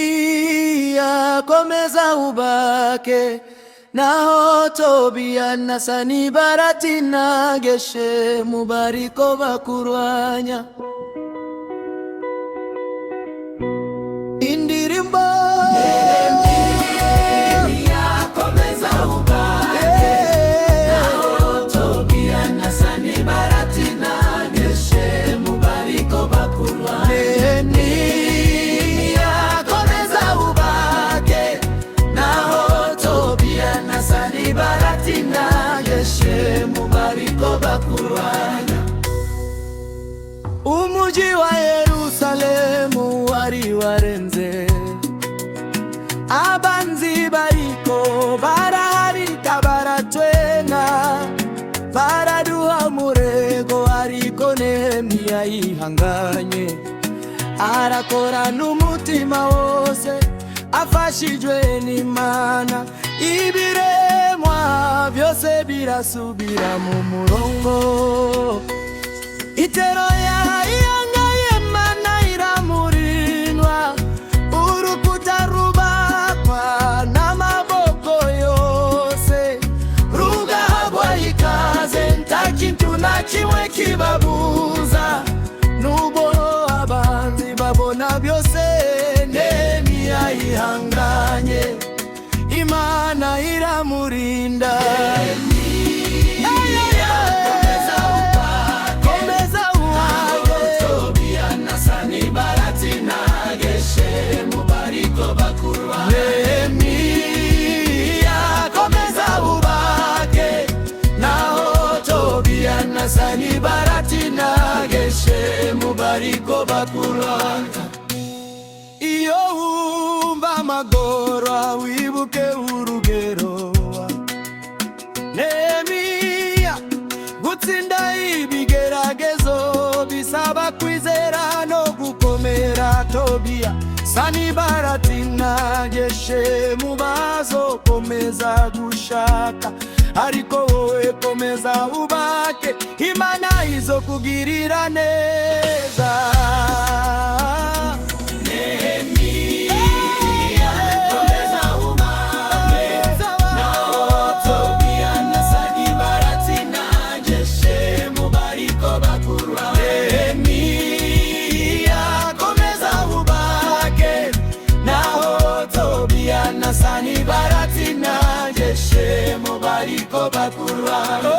Nehemia komeza ubake, naho Tobiya na Sanibalati na Geshemu bariko bakurwanya. Indirimbo Nehemia komeza ubake, naho Tobiya na Sanibalati na Geshemu bariko bakurwanya. Sanibalati na Geshemu bariko bakurwanya. Umuji wa Yerusalemu wari warenze, abanzi bariko baraharika baratwenga, baraduha murego, ariko Nehemia yihanganye, arakora n'umutima wose, afashijwe n'Imana. Ibiremwa byose birasubira mu murongo, itero yayangaye Mana iramurindwa, urukuta rubakwa n'amaboko yose, rugahabwa ikaze nta kintu na kimwe kibabuza, nubo abanzi babona byose. Nehemia yihanganye, Imana iramurinda. Komeza ubake, Tobiya na Sanibalati na Geshemu bariko bakurwanya. Nehemia komeza ubake, naho Tobiya na Sanibalati na Geshemu bariko bakurwanya. Iyo wumva amagorwa wibuke urugero Nehemia, gutsinda ibigeragezo bisaba kwizera no gukomera. Tobiya, Sanibalati na Geshemu bazokomeza gushaka, ariko wowe komeza ubake, Imana izokugirira neza. Sanibalati na Geshemu bariko bakurwanya.